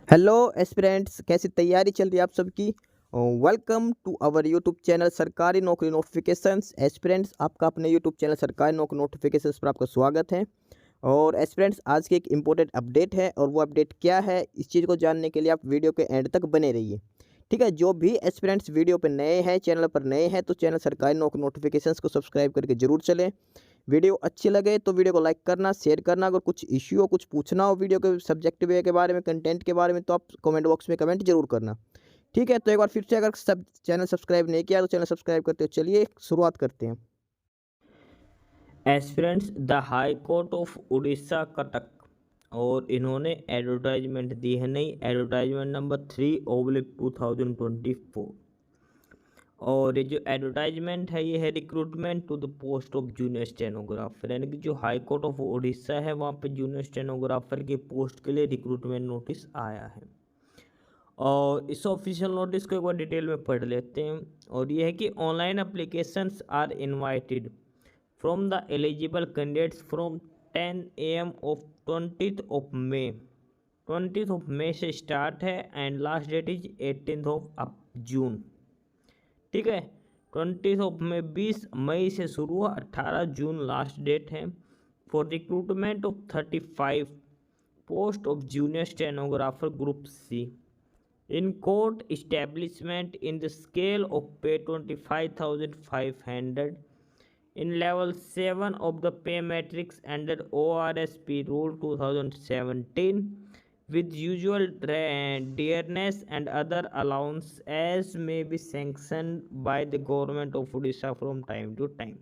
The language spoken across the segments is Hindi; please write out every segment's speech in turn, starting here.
हेलो एस्पिरेंट्स, कैसी तैयारी चल रही है आप सबकी। Welcome to our YouTube channel Sarkari Naukri notifications. Aspirants, आपका अपने YouTube channel Sarkari Naukri notifications पर आपका स्वागत है। और एस्पिरेंट्स, आज की एक इम्पोर्टेंट अपडेट है और वो अपडेट क्या है, इस चीज़ को जानने के लिए आप वीडियो के एंड तक बने रहिए। ठीक है, जो भी एस्पिरेंट्स वीडियो पर नए हैं, चैनल पर नए हैं, तो चैनल सरकारी नौकरी नोटिफिकेशंस को सब्सक्राइब करके जरूर चलें। वीडियो अच्छी लगे तो वीडियो को लाइक करना, शेयर करना। अगर कुछ इश्यू हो, कुछ पूछना हो वीडियो के सब्जेक्ट वे के बारे में, कंटेंट के बारे में, तो आप कमेंट बॉक्स में कमेंट जरूर करना। ठीक है, तो एक बार फिर से, अगर सब चैनल सब्सक्राइब नहीं किया तो चैनल सब्सक्राइब करते हो। चलिए शुरुआत करते हैं। Aspirants the high court of Orissa Cuttack, और इन्होंने एडवर्टाइजमेंट दी है, नई एडवर्टाइजमेंट नंबर 3/2024। और ये जो एडवर्टाइजमेंट है ये है recruitment to the post of junior stenographer, यानी कि जो हाई कोर्ट ऑफ उड़ीसा है वहाँ पे जूनियर स्टेनोग्राफर की पोस्ट के लिए रिक्रूटमेंट नोटिस आया है। और इस ऑफिशियल नोटिस को एक बार डिटेल में पढ़ लेते हैं। और ये है कि online applications are invited from the eligible candidates from 10 AM of 20th of May. 20th of May से स्टार्ट है and last date is 18th of June. ठीक है, 20th ऑफ मे 20 मई से शुरू हुआ, 18 जून लास्ट डेट है। For recruitment of 35 post of junior stenographer group C in court establishment in the scale of pay 25,500 in level 7 of the pay matrix under ORSP rule 2017 with usual dearness and other allowance as may be sanctioned by the government of Odisha from time to time।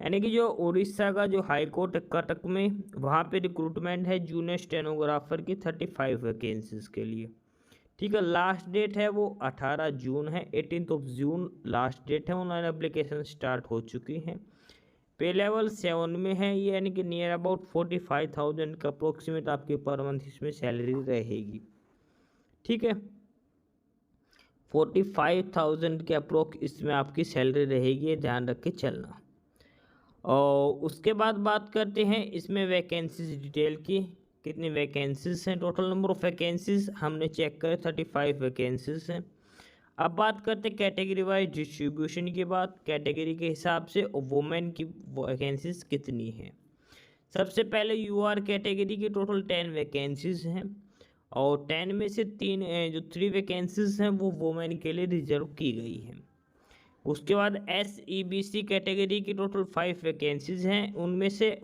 यानी कि जो उड़ीसा का जो हाई कोर्ट कटक में, वहाँ पे रिक्रूटमेंट है जूनियर स्टेनोग्राफर की 35 वैकेंसीज के लिए। ठीक है, लास्ट डेट है वो 18 जून है, 18th of June last date है। ऑनलाइन एप्लीकेशन स्टार्ट हो चुकी हैं। पे लेवल 7 में है ये, यानी कि नियर अबाउट 45,000 का अप्रोक्सीमेट आपकी पर मंथ इसमें सैलरी रहेगी। ठीक है, 45,000 के अप्रोक्स इसमें आपकी सैलरी रहेगी, ध्यान रख के चलना। और उसके बाद बात करते हैं इसमें वैकेंसीज डिटेल की, कितनी वैकेंसीज हैं। टोटल नंबर ऑफ वैकेंसीज हमने चेक करे 35 वैकेंसीज हैं। अब बात करते हैं कैटेगरी वाइज डिस्ट्रीब्यूशन की बात, कैटेगरी के हिसाब से वुमेन की वैकेंसीज कितनी हैं। सबसे पहले यूआर कैटेगरी की टोटल 10 वैकेंसीज हैं, और 10 में से 3 वैकेंसीज हैं वो वुमेन के लिए रिजर्व की गई हैं। उसके बाद SEBC कैटेगरी की टोटल 5 वैकेंसीज हैं, उनमें से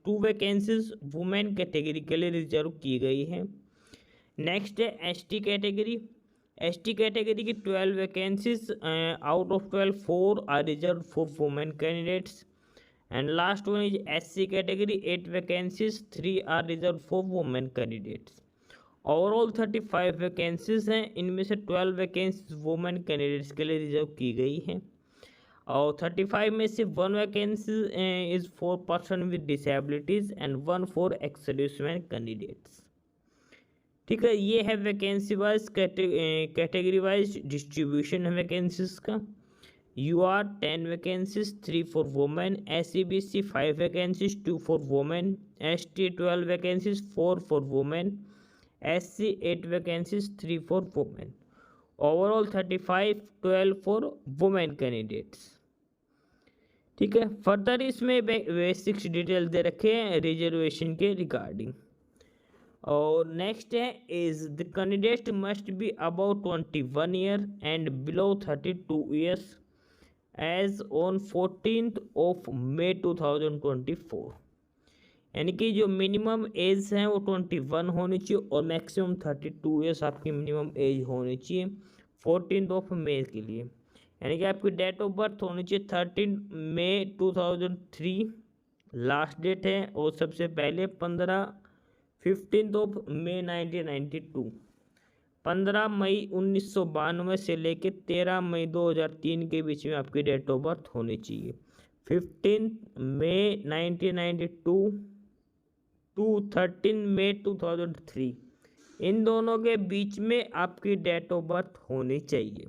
2 वैकेंसीज वुमेन कैटेगरी के लिए रिजर्व की गई हैं। नेक्स्ट है ST कैटेगरी। ST कैटेगरी की 12 vacancies, out of 12 4 are reserve for women candidates. And last one is SC category, 8 vacancies, 3 are reserve for women candidates. Overall 35 vacancies हैं, इनमें से 12 वैकेंसीज वुमेन कैंडिडेट्स के लिए रिजर्व की गई हैं। और 35 में से 1 vacancy is for person with disabilities and 1 for ex serviceman candidates. ठीक है, ये है vacancy wise category wise distribution है वैकेंसीज का। UR 10 vacancies, 3 for women. SEBC 5 vacancies, 2 for women. ST 12 vacancies, 4 for women. SC 8 vacancies, 3 for women. Overall 35, 12 for women candidates. ठीक है, फर्दर इसमें बेसिक्स डिटेल दे रखे हैं रिजर्वेशन के रिगार्डिंग। और नेक्स्ट है is the candidate must be about 21 year and below 32 years age on 14th of May 2024। यानी कि जो मिनिमम एज है वो 21 होनी चाहिए और मैक्सिमम 32 ईयर्स आपकी मिनिमम एज होनी चाहिए 14th ऑफ मे के लिए। यानी कि आपकी डेट ऑफ बर्थ होनी चाहिए 13 मई 2003 लास्ट डेट है, और सबसे पहले 15th ऑफ मे 1992, 15 मई 1992 से लेके 13 मई 2003 के बीच में आपकी डेट ऑफ बर्थ होनी चाहिए। 15 मई 1992 टू 13 मई 2003, इन दोनों के बीच में आपकी डेट ऑफ बर्थ होनी चाहिए।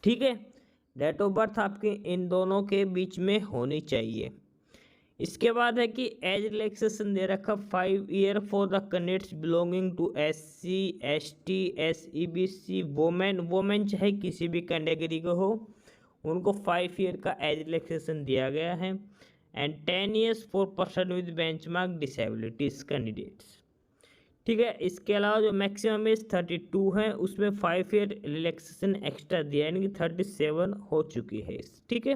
ठीक है, डेट ऑफ बर्थ आपके इन दोनों के बीच में होनी चाहिए। इसके बाद है कि एज रिलैक्सेशन दे रखा 5 year for the candidates belonging to SC ST SEBC women. Women चाहे किसी भी कैटेगरी को हो, उनको 5 ईयर का एज रिलैक्सेशन दिया गया है। And 10 years for person with benchmark disabilities candidates. ठीक है, इसके अलावा जो मैक्सिमम एज 32 है, उसमें 5 ईयर रिलैक्सेशन एक्स्ट्रा दिया है, यानी कि 37 हो चुकी है। ठीक है,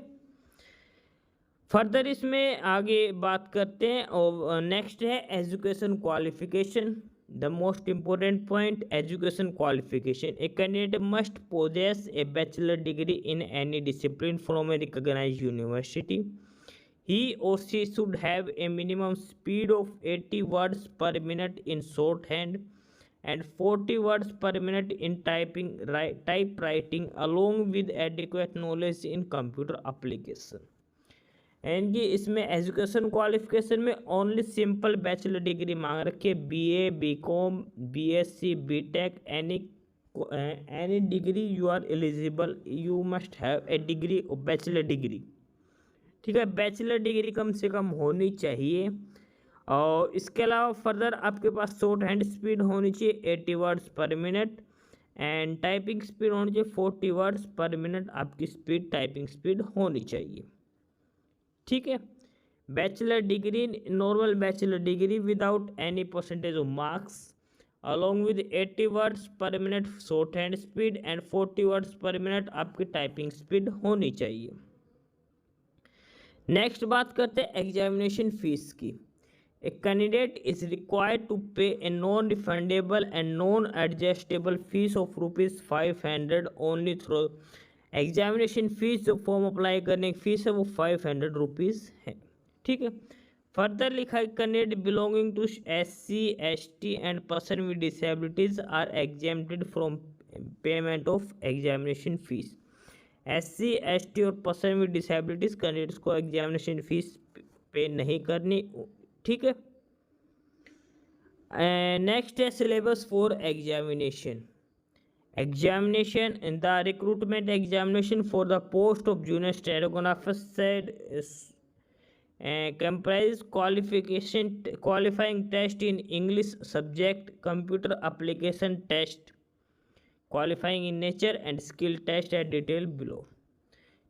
फर्दर इसमें आगे बात करते हैं। और नेक्स्ट है education qualification. The most important point, education qualification. A candidate must possess a bachelor degree in any discipline from a recognised university. He or she should have a minimum speed of 80 words per minute in shorthand and 40 words per minute in typewriting along with adequate knowledge in computer application। And कि इसमें एजुकेशन क्वालिफिकेशन में ओनली सिंपल बैचलर डिग्री मांग रखी है। BA BCom BSc BTech any degree you are eligible, you must have a degree और बैचलर डिग्री। ठीक है, बैचलर डिग्री कम से कम होनी चाहिए। और इसके अलावा फर्दर आपके पास शॉर्ट हैंड स्पीड होनी चाहिए 80 words per minute and typing speed होनी चाहिए 40 वर्ड्स पर मिनट। आपकी स्पीड टाइपिंग स्पीड होनी चाहिए। ठीक है, bachelor degree, normal bachelor degree without any percentage of marks along with 80 words per minute short hand speed and 40 words per minute आपकी टाइपिंग स्पीड होनी चाहिए। नेक्स्ट बात करते हैं एग्जामिनेशन फीस की। A candidate is required to pay a non refundable and non adjustable fees of ₹500 only through examination fees. जो फॉर्म अप्लाई करने की फीस है वो ₹500 है। ठीक है, फर्दर लिखा है candidate belonging to SC ST and person with disabilities are exempted from payment of examination fees. SC ST और पर्सन विद डिसेबिलिटीज कैंडिडेट्स को एग्जामिनेशन फीस पे नहीं करनी। ठीक है, नेक्स्ट है syllabus for examination. Examination in the recruitment examination for the post of junior stenographer said comprise qualifying test in English subject, computer application test, qualifying in nature and skill test at detail below।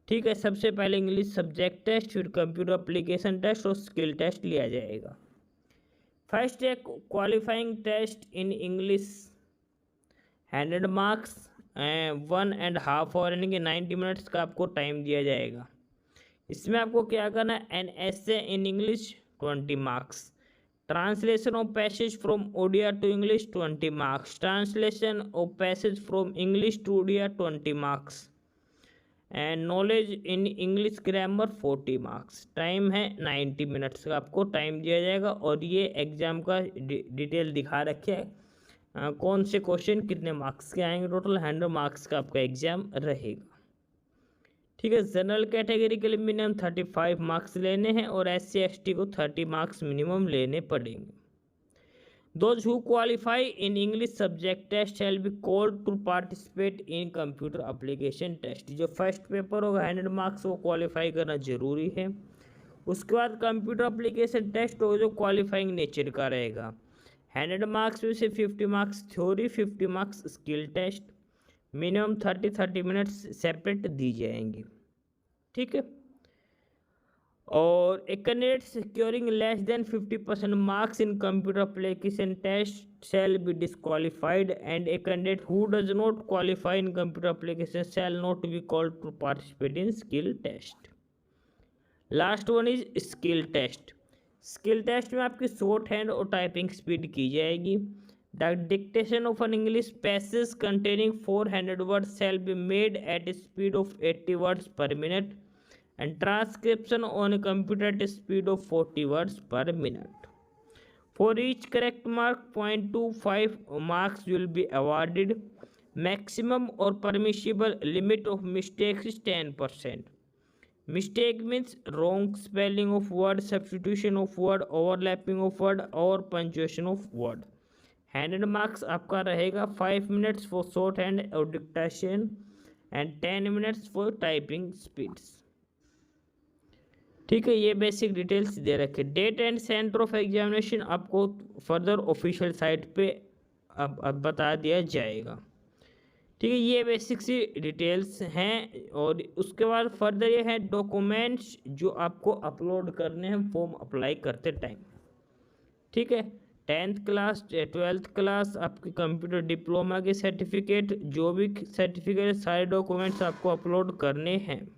ठीक है, सबसे पहले इंग्लिश सब्जेक्ट टेस्ट, फिर कंप्यूटर एप्लीकेशन टेस्ट और स्किल टेस्ट लिया जाएगा। फर्स्ट है qualifying test in English 100 marks 1.5 hour यानी कि 90 मिनट्स का आपको टाइम दिया जाएगा। इसमें आपको क्या करना है, an essay in English 20 marks, translation of passage from Odia to English 20 marks, translation of passage from English to Odia 20 marks and knowledge in English grammar 40 marks. Time है 90 मिनट्स का आपको टाइम दिया जाएगा। और ये एग्जाम का डिटेल दिखा रखे है, कौन से क्वेश्चन कितने मार्क्स के आएंगे। टोटल 100 मार्क्स का आपका एग्जाम रहेगा। ठीक है, जनरल कैटेगरी के लिए मिनिमम 35 मार्क्स लेने हैं और SC ST को 30 मार्क्स मिनिमम लेने पड़ेंगे। Those who qualify in English subject test shall be called to participate in computer application test। जो फर्स्ट पेपर होगा 100 मार्क्स वो क्वालिफाई करना जरूरी है। उसके बाद कंप्यूटर एप्लीकेशन टेस्ट होगा जो क्वालिफाइंग नेचर का रहेगा। 100 मार्क्स में से 50 marks theory, 50 marks skill test, minimum 30 minutes separate दी जाएंगी। ठीक है, और a candidate securing less than 50% marks in computer application test shall be disqualified and a candidate who does not qualify in computer application shall not be called to participate in skill test. Last one is skill test. Skill test में आपकी शॉर्ट हैंड और टाइपिंग स्पीड की जाएगी। The dictation of an English passage containing 400 words shall be made at speed of 80 words per minute and transcription on a computer at speed of 40 words per minute. For each correct mark 0.25 marks will be awarded. Maximum और permissible limit of mistakes is 10%। Mistake means wrong spelling of word, substitution of word, overlapping of word और punctuation of word। 100 marks आपका रहेगा। 5 minutes for short hand और dictation and 10 minutes for typing speeds। ठीक है, ये बेसिक डिटेल्स दे रखे। Date and centre of examination आपको फर्दर ऑफिशियल साइट पे अब बता दिया जाएगा। ठीक है, ये बेसिक सी डिटेल्स हैं। और उसके बाद फर्दर ये है डॉक्यूमेंट्स जो आपको अपलोड करने हैं फॉर्म अप्लाई करते टाइम। ठीक है, 10th क्लास 12th क्लास आपके कंप्यूटर डिप्लोमा के सर्टिफिकेट, जो भी सर्टिफिकेट, सारे डॉक्यूमेंट्स आपको अपलोड करने हैं।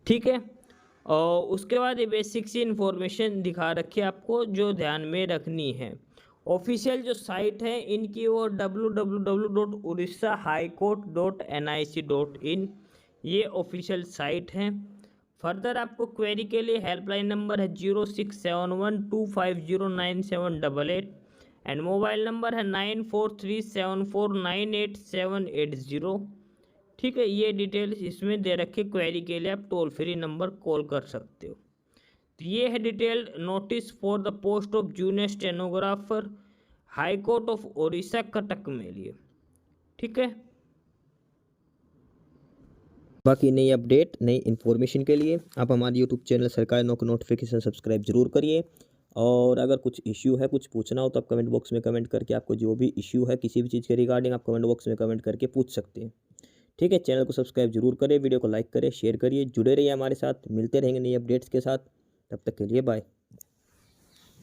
ठीक है, और उसके बाद ये बेसिक सी इन्फॉर्मेशन दिखा रखी है आपको जो ध्यान में रखनी है। ऑफिशियल जो साइट है इनकी वो www.orissa-highcourt.nic.in ये ऑफिशियल साइट है। फर्दर आपको क्वेरी के लिए हेल्पलाइन नंबर है 0671250978 एंड मोबाइल नंबर है 9437498780। ठीक है, ये डिटेल्स इसमें दे रखे। क्वेरी के लिए आप टोल फ्री नंबर कॉल कर सकते हो। तो ये है detail notice for the post of junior stenographer high court of Odisha Cuttack में लिए। ठीक है, बाकी नई अपडेट नई इन्फॉर्मेशन के लिए आप हमारे यूट्यूब चैनल सरकारी नौकरी नोटिफिकेशन सब्सक्राइब जरूर करिए। और अगर कुछ इश्यू है, कुछ पूछना हो तो आप कमेंट बॉक्स में कमेंट करके आपको जो भी इश्यू है किसी भी चीज़ के रिगार्डिंग आप कमेंट बॉक्स में कमेंट करके पूछ सकते हैं। ठीक है, चैनल को सब्सक्राइब जरूर करें, वीडियो को लाइक करें, शेयर करिए, जुड़े रहिए हमारे साथ। मिलते रहेंगे नई अपडेट्स के साथ, तब तक के लिए बाय।